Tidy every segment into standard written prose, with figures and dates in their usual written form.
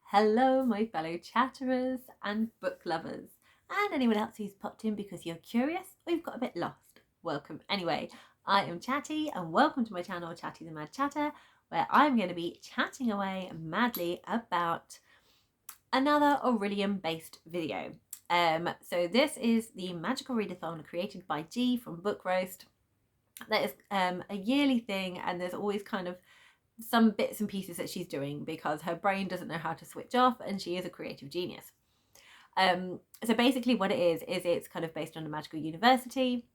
Hello, my fellow chatterers and book lovers, and anyone else who's popped in because you're curious or you've got a bit lost. Welcome anyway. I am Chatty, and welcome to my channel, Chatty the Mad Chatter, where I'm going to be chatting away madly about another Orillium based video. So this is the Magical Readathon created by G from Book Roast. That is a yearly thing, and there's always kind of some bits and pieces that she's doing because her brain doesn't know how to switch off, and she is a creative genius. So basically what it is it's kind of based on a magical university,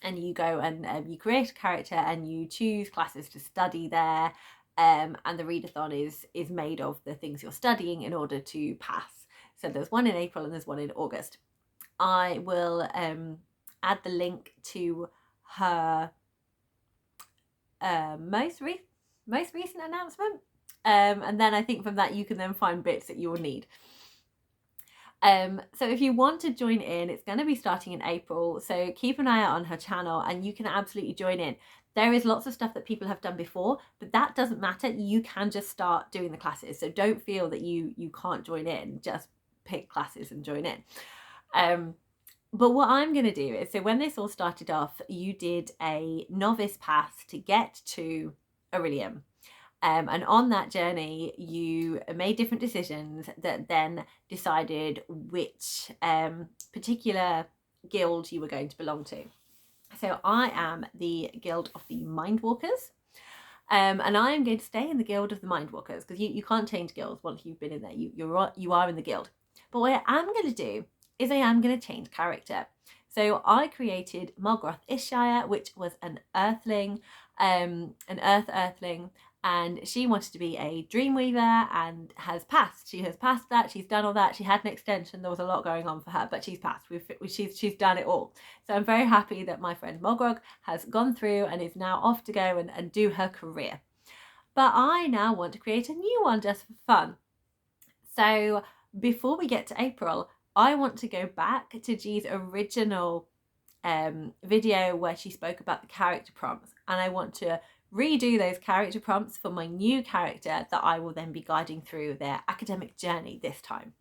and you go and you create a character and you choose classes to study there, and the readathon is made of the things you're studying in order to pass. So there's one in April and there's one in August. I will add the link to her most recent announcement, and then I think from that you can then find bits that you will need. So if you want to join in, it's going to be starting in April, so keep an eye out on her channel and you can absolutely join in. There is lots of stuff that people have done before, but that doesn't matter. You can just start doing the classes, so don't feel that you can't join in. Just pick classes and join in. But what I'm going to do is, so when this all started off, you did a novice pass to get to Orillium. And on that journey, you made different decisions that then decided which particular guild you were going to belong to. So I am the Guild of the Mindwalkers. And I am going to stay in the Guild of the Mindwalkers because you can't change guilds once you've been in there. You are in the guild. But what I am going to do is I am going to change character. So I created Morgoth Ishire, which was an earthling, an earthling, and she wanted to be a dreamweaver and has passed. She has passed that. She's done all that. She had an extension. There was a lot going on for her, but she's passed. She's done it all. So I'm very happy that my friend Morgoth has gone through and is now off to go and do her career. But I now want to create a new one just for fun. So before we get to April, I want to go back to G's original video where she spoke about the character prompts, and I want to redo those character prompts for my new character that I will then be guiding through their academic journey this time.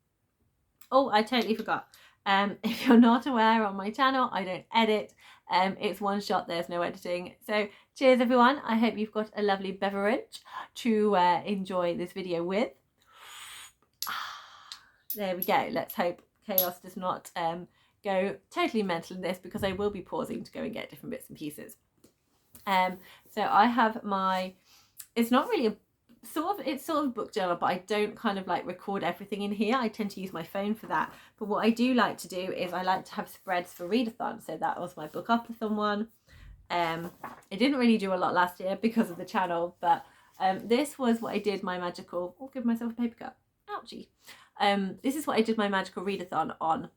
Oh, I totally forgot. If you're not aware, on my channel I don't edit. It's one shot, there's no editing. So cheers everyone. I hope you've got a lovely beverage to enjoy this video with. There we go. Let's hope chaos does not go totally mental in this, because I will be pausing to go and get different bits and pieces. So I have my, it's not really it's sort of book journal, but I don't kind of like record everything in here. I tend to use my phone for that. But what I do like to do is I like to have spreads for Readathon. So that was my book upathon one. It didn't really do a lot last year because of the channel, but this was what I did my magical, I'll give myself a paper cut. Ouchie. This is what I did my magical readathon on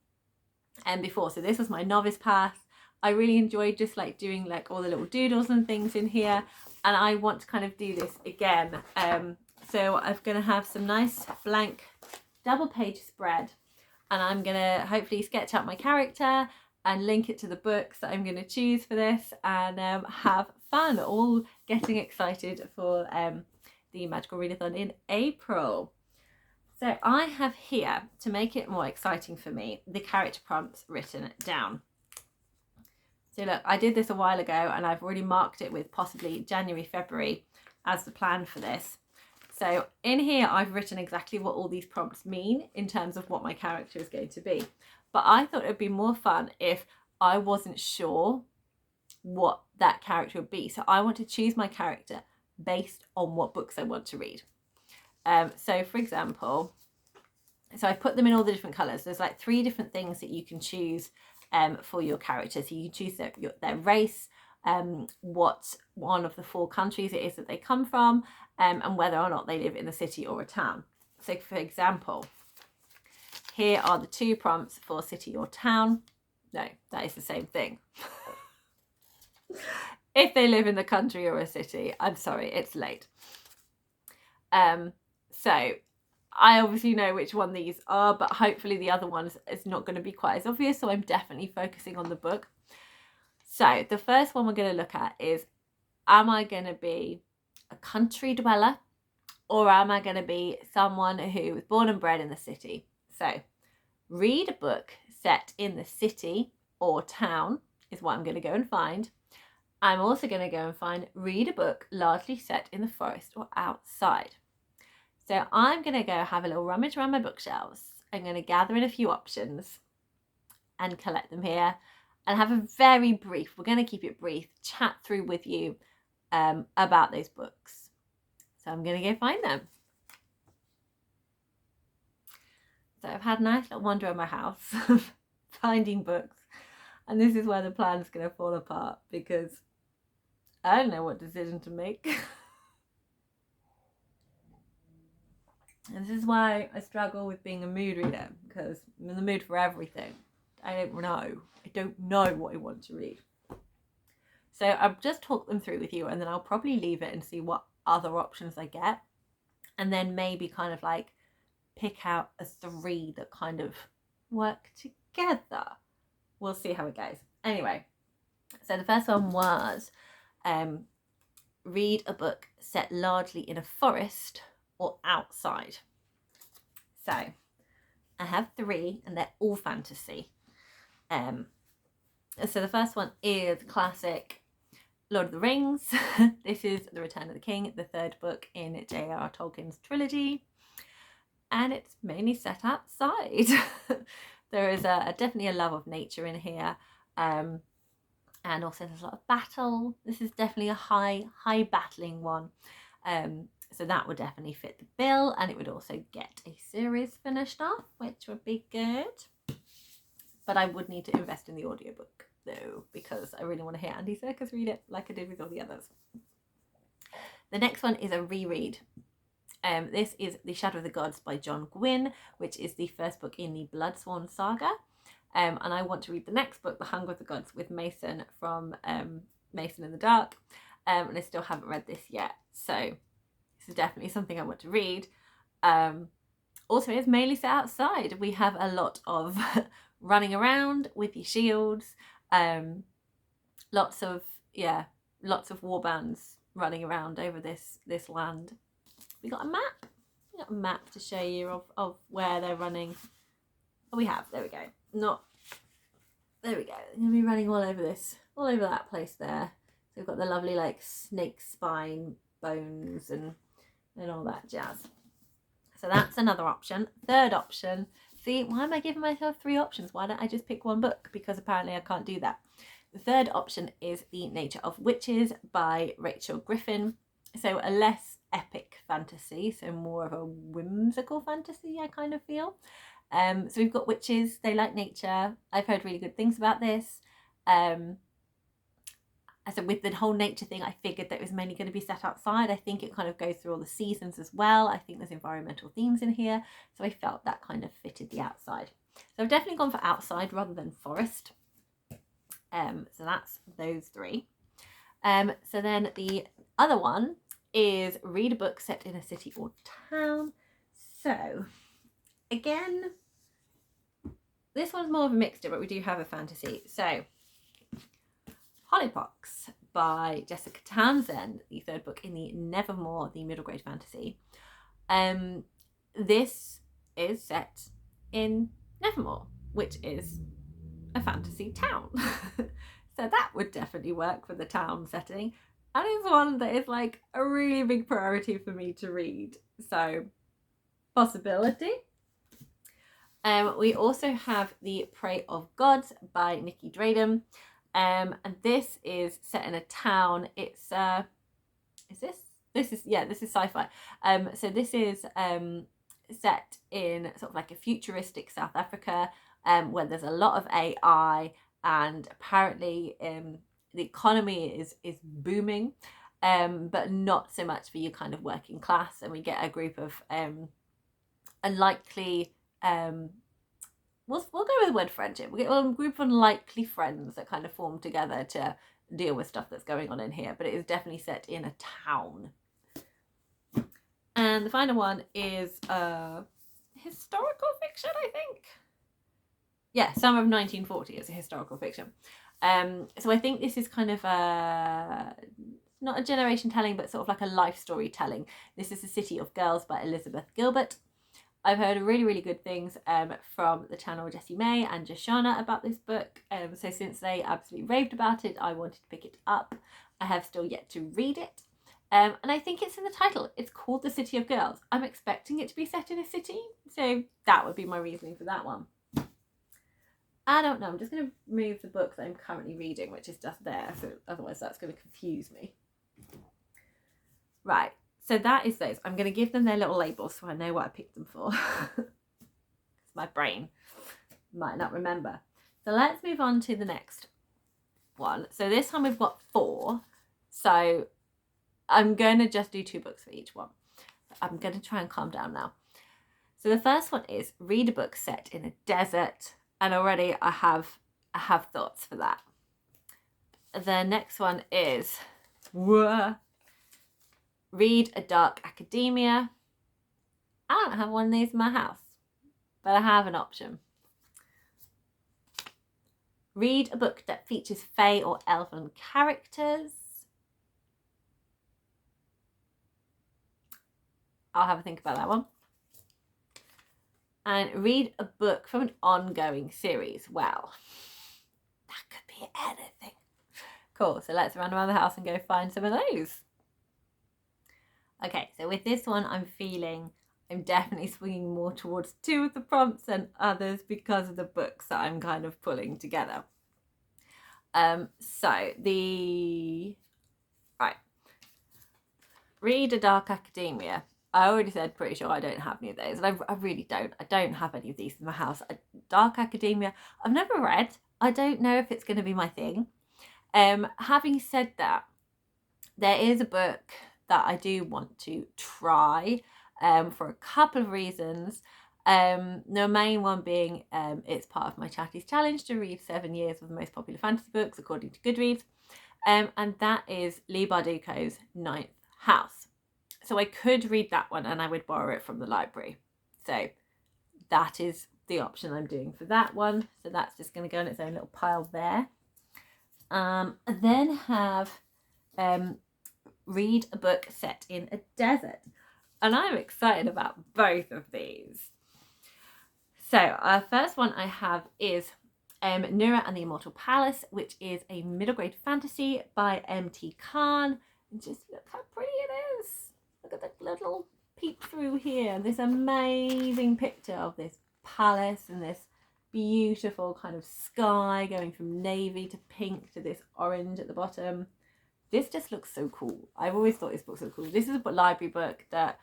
before. So this was my novice pass. I really enjoyed just like doing like all the little doodles and things in here, and I want to kind of do this again. So I'm going to have some nice blank double page spread, and I'm going to hopefully sketch out my character and link it to the books that I'm going to choose for this, and have fun, all getting excited for the magical readathon in April. So I have here, to make it more exciting for me, the character prompts written down. So look, I did this a while ago and I've already marked it with possibly January, February as the plan for this. So in here, I've written exactly what all these prompts mean in terms of what my character is going to be. But I thought it would be more fun if I wasn't sure what that character would be. So I want to choose my character based on what books I want to read. So for example, so I've put them in all the different colours. There's like 3 different things that you can choose for your character. So you can choose their race, what one of the 4 countries it is that they come from, and whether or not they live in a city or a town. So for example, here are the 2 prompts for city or town. No, that is the same thing. If they live in the country or a city, I'm sorry, it's late. So I obviously know which one these are, but hopefully the other ones is not going to be quite as obvious. So I'm definitely focusing on the book. So the first one we're going to look at is, am I going to be a country dweller or am I going to be someone who was born and bred in the city? So read a book set in the city or town is what I'm going to go and find. I'm also going to go and read a book largely set in the forest or outside. So I'm going to go have a little rummage around my bookshelves. I'm going to gather in a few options and collect them here and have a very brief, we're going to keep it brief, chat through with you about those books. So I'm going to go find them. So I've had a nice little wander around my house finding books, and this is where the plan's going to fall apart because I don't know what decision to make. And this is why I struggle with being a mood reader, because I'm in the mood for everything. I don't know what I want to read. So I'll just talk them through with you, and then I'll probably leave it and see what other options I get, and then maybe kind of like pick out a 3 that kind of work together. We'll see how it goes. Anyway, so the first one was read a book set largely in a forest or outside. So I have 3 and they're all fantasy. So the first one is classic Lord of the Rings. This is The Return of the King, the 3rd book in J.R.R. Tolkien's trilogy, and it's mainly set outside. There is definitely a love of nature in here, and also there's a lot of battle. This is definitely a high battling one, so that would definitely fit the bill, and it would also get a series finished off, which would be good. But I would need to invest in the audiobook though, because I really want to hear Andy Serkis read it like I did with all the others. The next one is a reread. This is The Shadow of the Gods by John Gwynne, which is the 1st book in the Bloodsworn saga. And I want to read the next book, The Hunger of the Gods, with Mason from Mason in the Dark. And I still haven't read this yet. So this is definitely something I want to read. Also, it's mainly set outside. We have a lot of running around with your shields. Lots of warbands running around over this land. We got a map. We got a map to show you of where they're running. Oh, we have. There we go. There we go. They're gonna be running all over that place there. So we've got the lovely like snake spine bones and all that jazz. So that's another option. 3rd option. See, why am I giving myself 3 options? Why don't I just pick one book? Because apparently I can't do that. The 3rd option is The Nature of Witches by Rachel Griffin. So a less epic fantasy, so more of a whimsical fantasy, I kind of feel. So we've got witches, they like nature. I've heard really good things about this. So with the whole nature thing, I figured that it was mainly going to be set outside. I think it kind of goes through all the seasons as well. I think there's environmental themes in here. So I felt that kind of fitted the outside. So I've definitely gone for outside rather than forest. So that's those 3. So then the other one is read a book set in a city or town. So again, this one's more of a mixture, but we do have a fantasy. So Hollowpox by Jessica Townsend, the 3rd book in the Nevermoore, the middle grade fantasy. This is set in Nevermoore, which is a fantasy town. So that would definitely work for the town setting. And it's one that is like a really big priority for me to read. So possibility. We also have The Prey of Gods by Nikki Draydon. And this is set in a town. It's this is sci-fi. So this is set in sort of like a futuristic South Africa, where there's a lot of AI, and apparently the economy is booming, but not so much for your kind of working class. And we get a group of unlikely we'll go with the word friendship. We get a group of unlikely friends that kind of form together to deal with stuff that's going on in here, but it is definitely set in a town. And the final one is historical fiction, I think. Yeah, Summer of 1940 is a historical fiction. So I think this is kind of not a generation telling, but sort of like a life story telling. This is The City of Girls by Elizabeth Gilbert. I've heard really, really good things from the channel Jessie May and Joshana about this book. So since they absolutely raved about it, I wanted to pick it up. I have still yet to read it. And I think it's in the title. It's called The City of Girls. I'm expecting it to be set in a city. So that would be my reasoning for that one. I don't know. I'm just going to move the book that I'm currently reading, which is just there. So otherwise that's going to confuse me. Right. So that is those. I'm going to give them their little labels so I know what I picked them for. My brain might not remember. So let's move on to the next one. So this time we've got 4. So I'm going to just do 2 books for each one. I'm going to try and calm down now. So the first one is read a book set in a desert. And already I have thoughts for that. The next one is read a dark academia. I don't have one of these in my house, but I have an option. Read a book that features fae or elven characters. I'll have a think about that one. And read a book from an ongoing series. Well, that could be anything. Cool, so let's run around the house and go find some of those. Okay, so with this one, I'm definitely swinging more towards 2 of the prompts than others because of the books that I'm kind of pulling together. Right. Read a dark academia. I already said pretty sure I don't have any of those, and I really don't. I don't have any of these in my house. Dark academia, I've never read. I don't know if it's going to be my thing. Having said that, there is a book that I do want to try for a couple of reasons. The main one being it's part of my Chatties Challenge to read 7 years of the most popular fantasy books according to Goodreads, and that is Leigh Bardugo's 9th House. So I could read that one and I would borrow it from the library. So that is the option I'm doing for that one. So that's just going to go in its own little pile there. Then have read a book set in a desert. And I'm excited about both of these. So our first one I have is Nura and the Immortal Palace, which is a middle grade fantasy by M.T. Khan. And just look how pretty it is. Look at the little peek through here. This amazing picture of this palace and this beautiful kind of sky going from navy to pink to this orange at the bottom. This just looks so cool. I've always thought this book's so cool. This is a library book that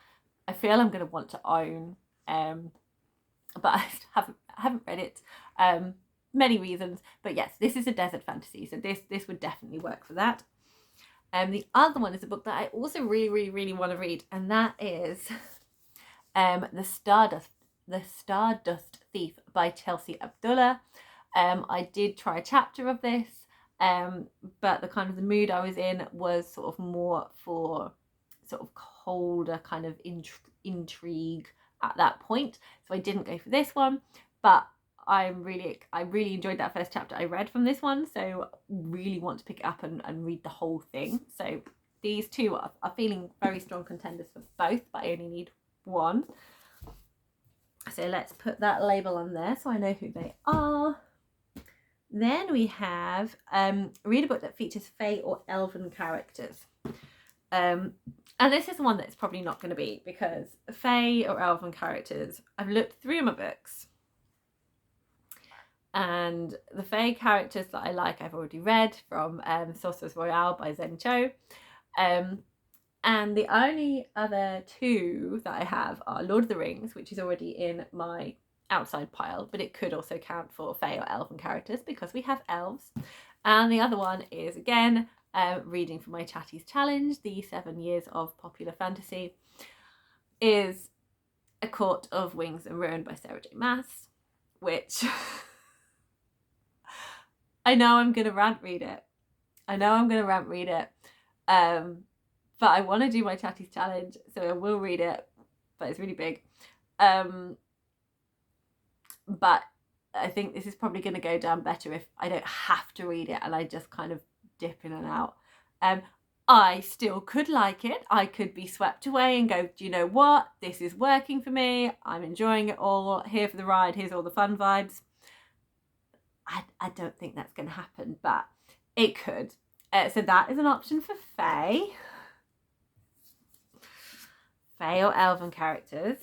I feel I'm going to want to own, but I haven't read it. Many reasons, but yes, this is a desert fantasy, so this would definitely work for that. The other one is a book that I also really want to read, and that is The Stardust Thief by Chelsea Abdullah. I did try a chapter of this, but the mood I was in was sort of more for sort of colder kind of intrigue at that point, so I didn't go for this one, but I really enjoyed that first chapter I read from this one, so really want to pick it up and read the whole thing. So these two are feeling very strong contenders for both, but I only need one. So let's put that label on there so I know who they are. Then we have read a book that features fae or elven characters. And this is the one that's probably not going to be, because fae or elven characters, I've looked through my books, and the fae characters that I like I've already read from Sorcerer's Royale by Zen Cho, and the only other 2 that I have are Lord of the Rings, which is already in my outside pile, but it could also count for fae or elven characters because we have elves. And the other one is, again, reading for my Chatties Challenge, the 7 years of popular fantasy, is A Court of Wings and Ruin by Sarah J. Maas, which I know I'm going to rant read it. But I want to do my Chatties Challenge, so I will read it, but it's really big. But I think this is probably going to go down better if I don't have to read it and I just kind of dip in and out. I still could like it. I could be swept away and go, do you know what? This is working for me. I'm enjoying it all. Here for the ride. Here's all the fun vibes. I don't think that's going to happen, but it could. So that is an option for Fae. Fae or Elven characters.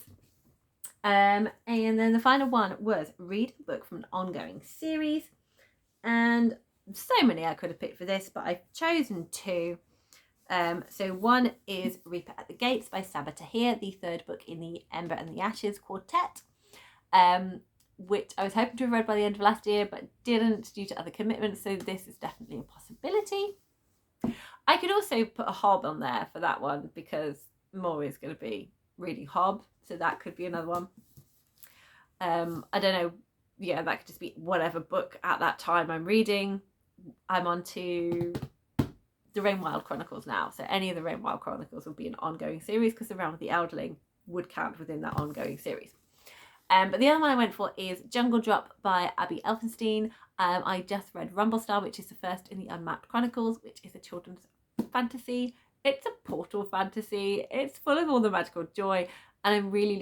And then the final one was read a book from an ongoing series. And so many I could have picked for this, but I've chosen two. So one is Reaper at the Gates by Saga, the third book in the Ember and the Ashes quartet, which I was hoping to have read by the end of last year, but didn't due to other commitments. So this is definitely a possibility. I could also put a Hob on there for that one because Maury is going to be reading Hob. So that could be another one. I don't know. Yeah, that could just be whatever book at that time I'm reading. I'm on to the Rainwild Chronicles now. So any of the Rainwild Chronicles would be an ongoing series because the Realm of the Elderling would count within that ongoing series. But the other one I went for is Jungle Drop by Abby Elphinstein. I just read Rumblestar, which is the first in the Unmapped Chronicles, which is a children's fantasy. It's a portal fantasy. It's full of all the magical joy, and I'm really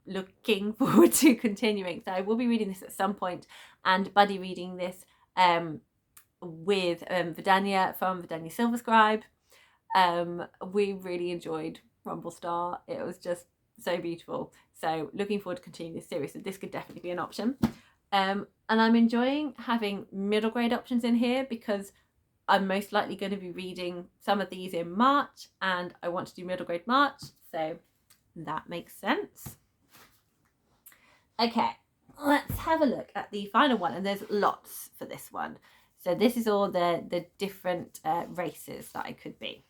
looking forward to continuing. So I will be reading this at some point, and buddy reading this with Vidania from Vidania Silverscribe. We really enjoyed Rumblestar. It was just so beautiful. So looking forward to continuing this series. So this could definitely be an option. And I'm enjoying having middle grade options in here because I'm most likely going to be reading some of these in March, and I want to do middle grade March. So that makes sense. Okay, let's have a look at the final one. And there's lots for this one. So this is all the different races that I could be.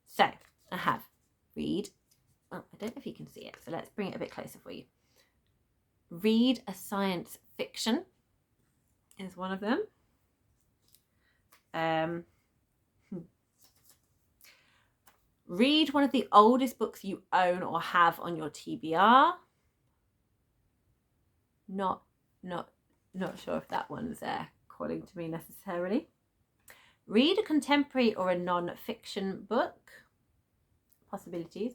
So I have read. Oh, I don't know if you can see it. So let's bring it a bit closer for you. Read a science fiction is one of them. Read one of the oldest books you own or have on your TBR. Not sure if that one's calling to me necessarily. Read a contemporary or a non-fiction book. Possibilities.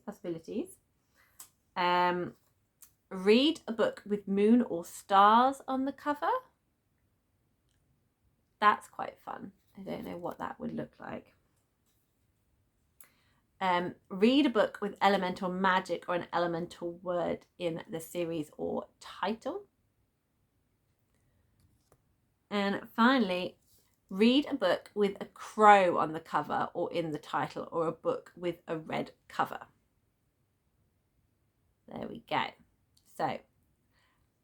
Read a book with moon or stars on the cover. That's quite fun. I don't know what that would look like. Read a book with elemental magic or an elemental word in the series or title. And finally, read a book with a crow on the cover or in the title, or a book with a red cover. There we go. So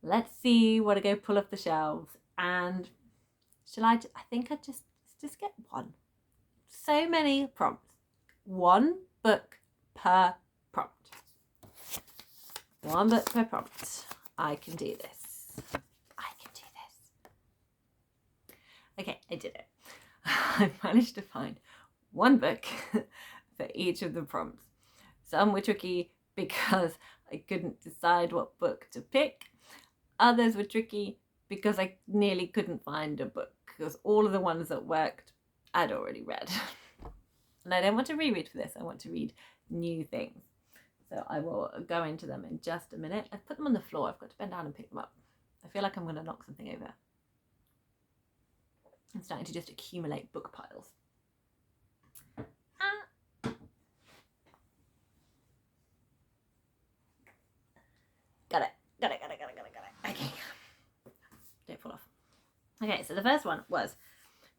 let's see what I go pull off the shelves. And I think I just get one. So many prompts. One book per prompt. One book per prompt. I can do this. Okay, I did it. I managed to find one book for each of the prompts. Some were tricky because I couldn't decide what book to pick. Others were tricky because I nearly couldn't find a book because all of the ones that worked I'd already read. And I don't want to reread for this. I want to read new things. So I will go into them in just a minute. I've put them on the floor. I've got to bend down and pick them up. I feel like I'm going to knock something over. I'm starting to just accumulate book piles. Got it. Okay. Don't fall off. Okay, so the first one was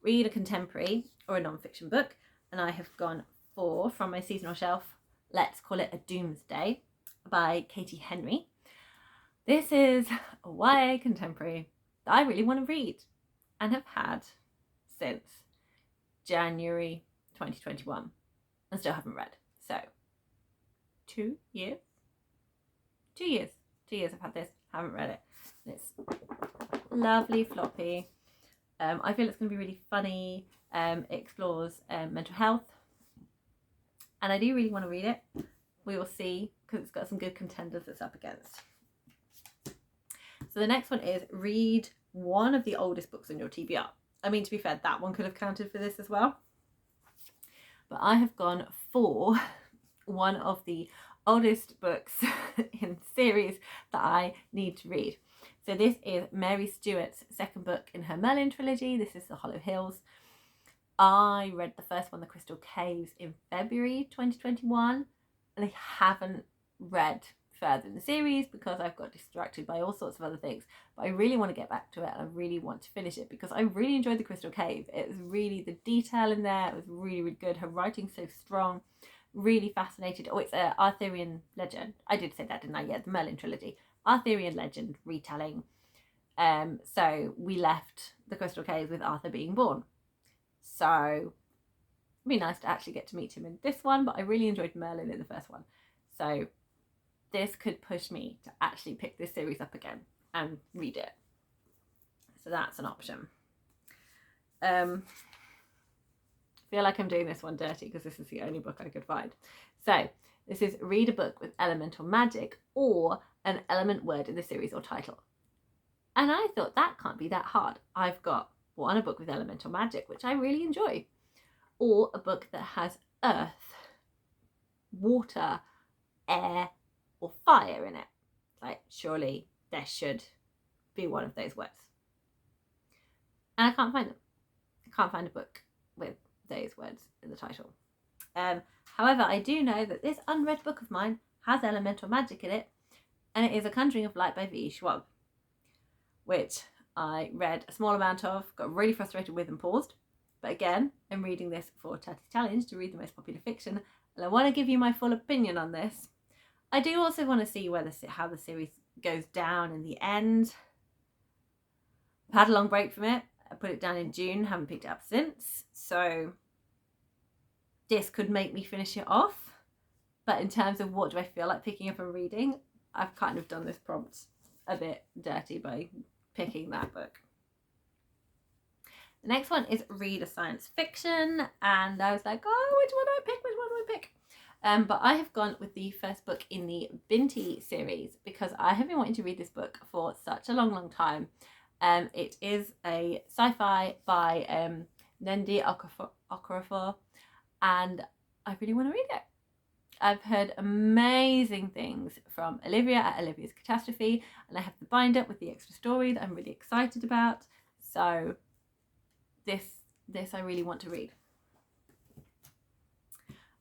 read a contemporary or a non-fiction book. And I have gone for, from my seasonal shelf, let's call it A Doomsday by Katie Henry. This is a YA contemporary that I really want to read and have had since January 2021 and still haven't read. So 2 years? 2 years. 2 years I've had this, haven't read it. It's lovely floppy. I feel it's going to be really funny. It explores mental health. And I do really want to read it. We will see, because it's got some good contenders it's up against. So the next one is read one of the oldest books on your TBR. I mean, to be fair, that one could have counted for this as well. but I have gone for one of the oldest books in the series that I need to read. So this is Mary Stuart's second book in her Merlin trilogy. This is The Hollow Hills. I read the first one, The Crystal Caves, in February 2021, and I haven't read further in the series because I've got distracted by all sorts of other things. But I really want to get back to it, and I really want to finish it because I really enjoyed The Crystal Cave. It was really, the detail in there, it was really, really good. Her writing's so strong, really fascinated. Oh, it's an Arthurian legend. I did say that, didn't I? Yeah, the Merlin trilogy. Arthurian legend retelling. So we left the Crystal Caves with Arthur being born. So it'd be nice to actually get to meet him in this one, but I really enjoyed Merlin in the first one. So this could push me to actually pick this series up again and read it. So that's an option. I feel like I'm doing this one dirty because this is the only book I could find. So this is read a book with elemental magic or an element word in the series or title. And I thought that can't be that hard. I've got one, a book with elemental magic, which I really enjoy, or a book that has earth, water, air, or fire in it. Like, surely there should be one of those words. And I can't find them. I can't find a book with those words in the title. However, I do know that this unread book of mine has elemental magic in it, and it is A Conjuring of Light by V. Schwab, which I read a small amount of, got really frustrated with and paused. But again, I'm reading this for Chatty Challenge to read the most popular fiction, and I want to give you my full opinion on this. I do also want to see how the series goes down in the end. I've had a long break from it. I put it down in June, haven't picked it up since. So this could make me finish it off. But in terms of what do I feel like picking up and reading, I've kind of done this prompt a bit dirty by picking that book. The next one is read a science fiction, and I was like, oh, which one do I pick? But I have gone with the first book in the Binti series because I have been wanting to read this book for such a long time. It is a sci-fi by Nandi Okorafor, and I really want to read it. I've heard amazing things from Olivia at Olivia's Catastrophe, and I have the bind-up with the extra story that I'm really excited about. So this I really want to read.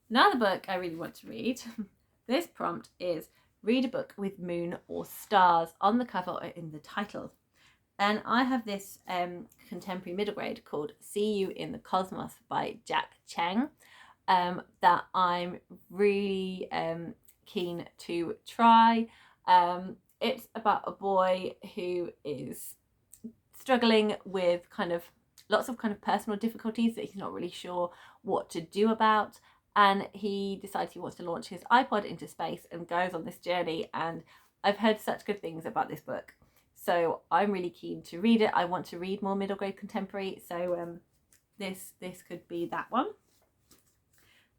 Another book I really want to read, this prompt is read a book with moon or stars on the cover or in the title. And I have this contemporary middle grade called See You in the Cosmos by Jack Cheng. That I'm really keen to try. It's about a boy who is struggling with lots of personal difficulties that he's not really sure what to do about, and he decides he wants to launch his iPod into space and goes on this journey. And I've heard such good things about this book, so I'm really keen to read it. I want to read more middle grade contemporary, so this could be that one.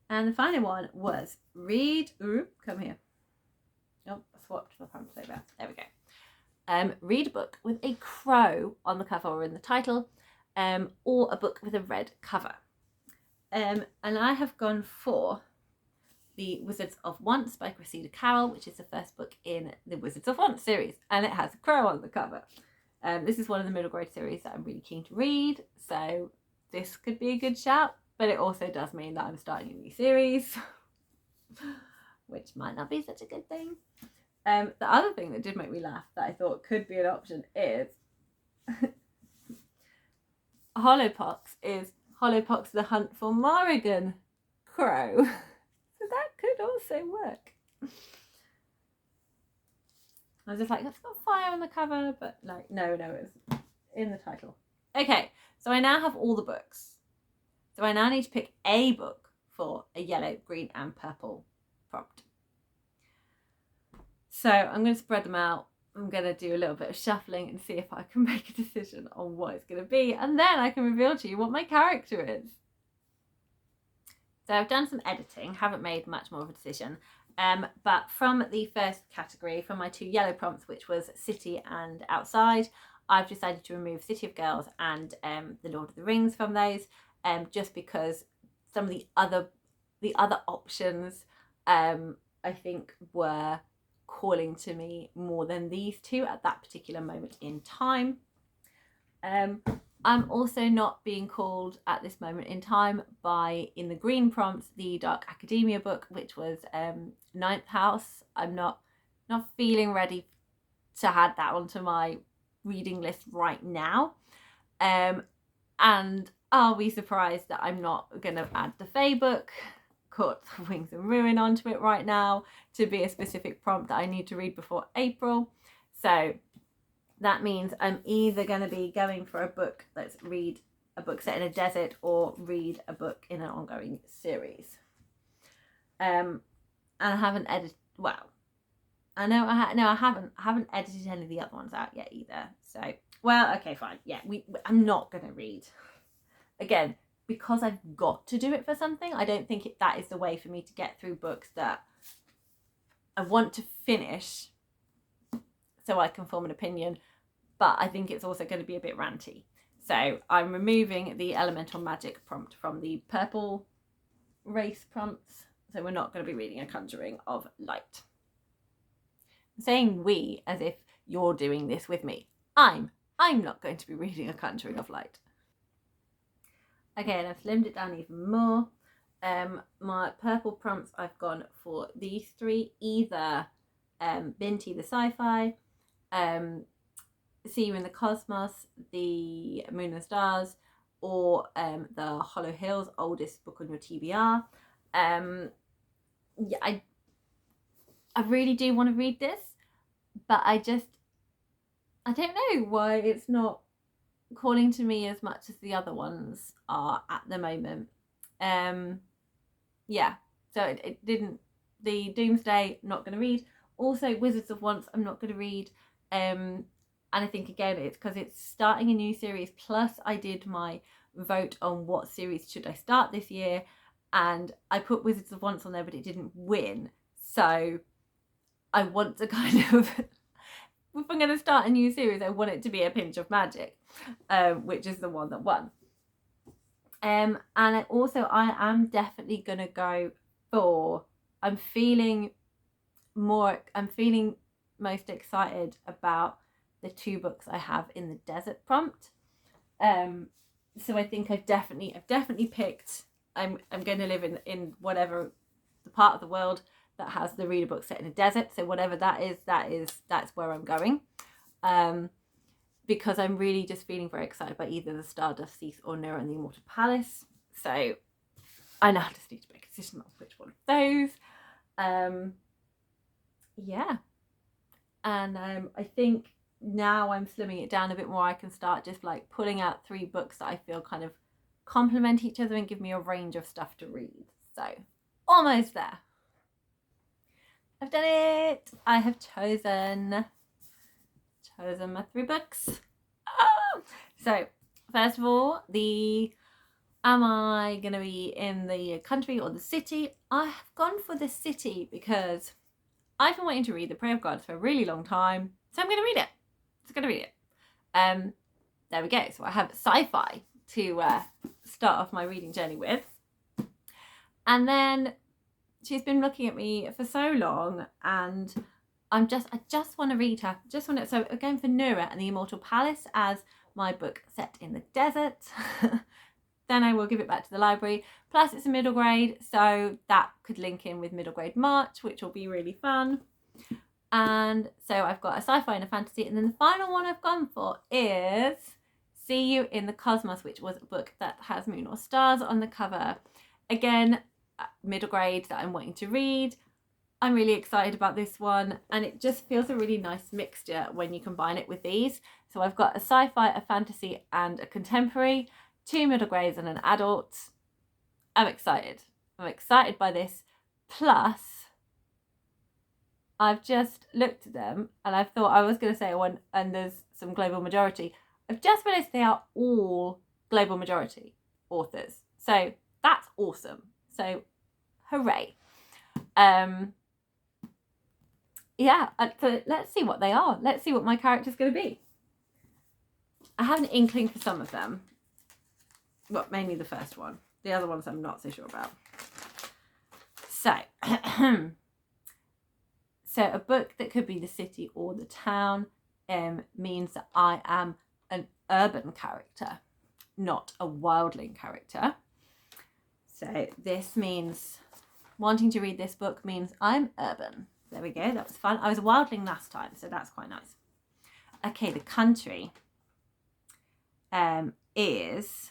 And the final one was come here. Oh, I swapped the pamphlet over. There we go. Read a book with a crow on the cover or in the title, or a book with a red cover. And I have gone for The Wizards of Once by Cressida Carroll, which is the first book in the Wizards of Once series, and it has a crow on the cover. This is one of the middle grade series that I'm really keen to read, so this could be a good shout, but it also does mean that I'm starting a new series, which might not be such a good thing. The other thing that did make me laugh that I thought could be an option is Hollowpox is Hollowpox the Hunt for Morrigan Crow. So that could also work. I was just like, it's got fire on the cover, but like, no, it's in the title. Okay, so I now have all the books. So I now need to pick a book for a yellow, green and purple prompt. So I'm going to spread them out. I'm going to do a little bit of shuffling and see if I can make a decision on what it's going to be. And then I can reveal to you what my character is. So I've done some editing, haven't made much more of a decision. But from the first category, from my two yellow prompts, which was City and Outside, I've decided to remove City of Girls and The Lord of the Rings from those, just because some of the other the other options I think were calling to me more than these two at that particular moment in time. I'm also not being called at this moment in time by, in the green prompts, the Dark Academia book, which was Ninth House. I'm not feeling ready to add that onto my reading list right now. And are we surprised that I'm not going to add the Fae book, Court of Wings and Ruin, onto it right now to be a specific prompt that I need to read before April? So that means I'm either going to be going for a book that's read a book set in a desert or read a book in an ongoing series. And I haven't edited, well, I know I haven't edited any of the other ones out yet either. So, well, okay, fine. Yeah, I'm not going to read. Again, because I've got to do it for something, I don't think that is the way for me to get through books that I want to finish so I can form an opinion, but I think it's also going to be a bit ranty. So I'm removing the elemental magic prompt from the purple race prompts. So we're not going to be reading A Conjuring of Light. I'm saying we as if you're doing this with me. I'm not going to be reading A Conjuring of Light. Again, I've slimmed it down even more. My purple prompts, I've gone for these three, either Binti the Sci-Fi, See You in the Cosmos, The Moon and Stars, or the Hollow Hills, oldest book on your TBR. Yeah, I really do want to read this, but I don't know why it's not calling to me as much as the other ones are at the moment. Yeah, so it didn't. The Doomsday, not going to read. Also, Wizards of Once, I'm not going to read. And I think, again, it's because it's starting a new series. Plus, I did my vote on what series should I start this year. And I put Wizards of Once on there, but it didn't win. So I want to kind of... if I'm going to start a new series, I want it to be A Pinch of Magic, which is the one that won. And I am definitely going to go for... I'm feeling most excited about the two books I have in the desert prompt. So I think I've definitely picked. I'm going to live in whatever the part of the world that has the reader book set in a desert. So whatever that's where I'm going. Because I'm really just feeling very excited by either the Stardust Thief or Nura and the Immortal Palace. So I now just need to make a decision on which one of those. Yeah. And I think now I'm slimming it down a bit more. I can start just like pulling out 3 books that I feel kind of complement each other and give me a range of stuff to read. So almost there. I've done it. I have chosen my 3 books. So first of all, am I going to be in the country or the city? I have gone for the city because I've been waiting to read The Prey of Gods for a really long time. So I'm going to read it. There we go. So I have sci-fi to start off my reading journey with. And then she's been looking at me for so long, and I just want to read her. So I'm going for Nura and the Immortal Palace as my book set in the desert. Then I will give it back to the library. Plus it's a middle grade, so that could link in with middle grade March, which will be really fun. And so I've got a sci-fi and a fantasy. And then the final one I've gone for is See You in the Cosmos, which was a book that has moon or stars on the cover. Again, middle grade that I'm wanting to read. I'm really excited about this one, and it just feels a really nice mixture when you combine it with these. So I've got a sci-fi, a fantasy, and a contemporary, 2 middle grades and an adult. I'm excited by this. Plus, I've just looked at them and I thought I was going to say one, and there's some global majority. I've just realised they are all global majority authors. So that's awesome. So hooray. Yeah, so let's see what they are. Let's see what my character's going to be. I have an inkling for some of them. Well, mainly the first one. The other ones I'm not so sure about. So, so a book that could be the city or the town means that I am an urban character, not a wildling character. So this means wanting to read this book means I'm urban. There we go, that was fun. I was a wildling last time, so that's quite nice. Okay, the country is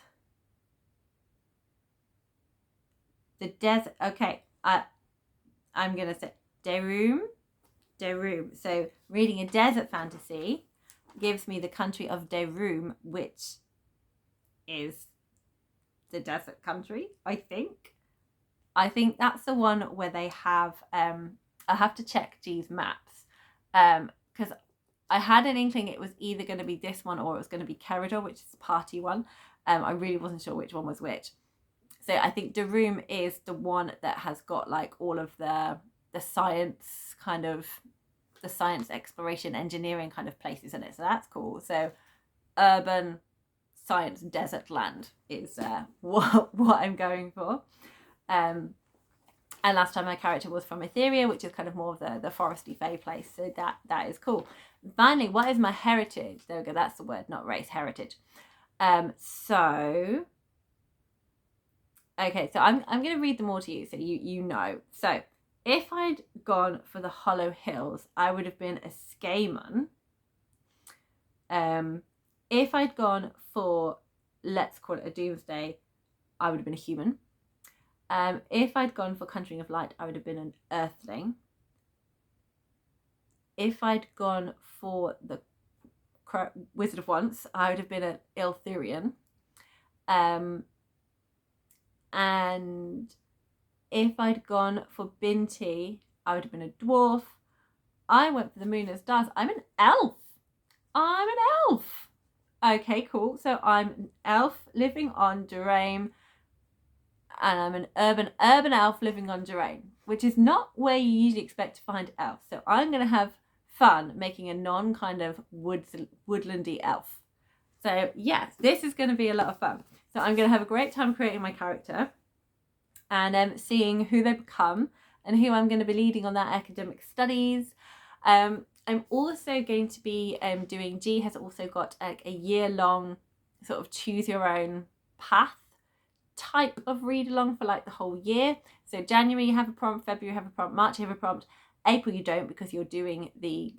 the desert. Okay, I'm going to say Derum. So reading a desert fantasy gives me the country of Derum, which is the desert country, I think. I think that's the one where they have, I'll have to check G's maps, because I had an inkling it was either going to be this one or it was going to be Keridor, which is the party one. I really wasn't sure which one was which. So I think Derum is the one that has got like all of the science kind of, the science exploration engineering kind of places in it. So that's cool. So urban science desert land is what I'm going for. And last time my character was from Etheria, which is kind of more of the foresty fae place. So that is cool. Finally, what is my heritage? There we go. That's the word, not race, heritage. So, okay, so I'm going to read them all to you so you know. So if I'd gone for the Hollow Hills, I would have been a Skaman. If I'd gone for, let's call it a Doomsday, I would have been a human. If I'd gone for Conjuring of Light, I would have been an Earthling. If I'd gone for the Wizard of Once, I would have been an Ilthurian. And if I'd gone for Binti, I would have been a dwarf. I went for the Moon as Stars. I'm an elf. Okay, cool. So I'm an elf living on Duraim, and I'm an urban elf living on Duraim, which is not where you usually expect to find elves. So I'm going to have fun making a non kind of woodlandy elf. So yes, this is going to be a lot of fun. So I'm going to have a great time creating my character and seeing who they become and who I'm going to be leading on their academic studies. I'm also going to be doing, G has also got a year-long sort of choose your own path type of read along for like the whole year. So January you have a prompt, February you have a prompt, March you have a prompt, April you don't because you're doing the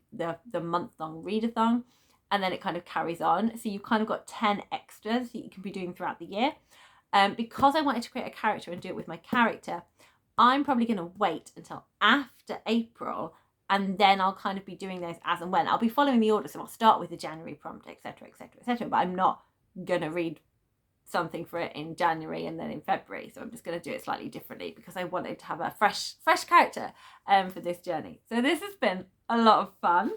month-long readathon, and then it kind of carries on. So you've kind of got 10 extras that you can be doing throughout the year. Because I wanted to create a character and do it with my character, I'm probably going to wait until after April, and then I'll kind of be doing those as and when. I'll be following the order, so I'll start with the January prompt, etc, etc, etc, but I'm not going to read something for it in January and then in February, so I'm just going to do it slightly differently because I wanted to have a fresh character for this journey. So this has been a lot of fun.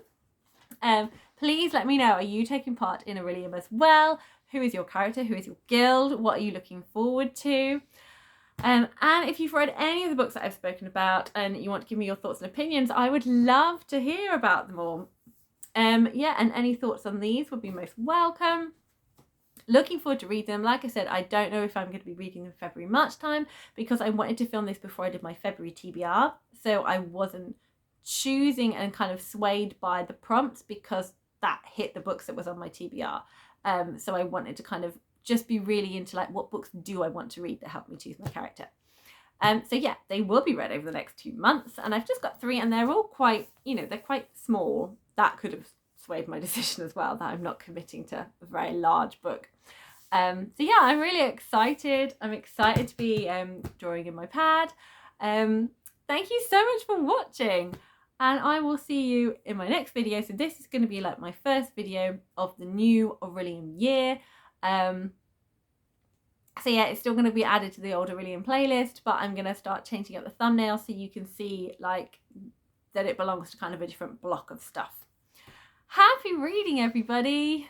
Please let me know, are you taking part in Orillium as well? Who is your character? Who is your guild? What are you looking forward to? And if you've read any of the books that I've spoken about and you want to give me your thoughts and opinions, I would love to hear about them all. Yeah, and any thoughts on these would be most welcome. Looking forward to read them. Like I said, I don't know if I'm going to be reading them February, March time because I wanted to film this before I did my February TBR. So I wasn't choosing and kind of swayed by the prompts because that hit the books that was on my TBR. So I wanted to kind of just be really into like, what books do I want to read that help me choose my character? So yeah, they will be read over the next 2 months, and I've just got 3 and they're all quite, they're quite small. That could have swayed my decision as well, that I'm not committing to a very large book. So yeah, I'm really excited. I'm excited to be drawing in my pad. Thank you so much for watching, and I will see you in my next video. So this is going to be like my first video of the new Orillium year. So yeah, it's still going to be added to the old Orillium playlist, but I'm going to start changing up the thumbnail so you can see like that it belongs to kind of a different block of stuff. Happy reading, everybody!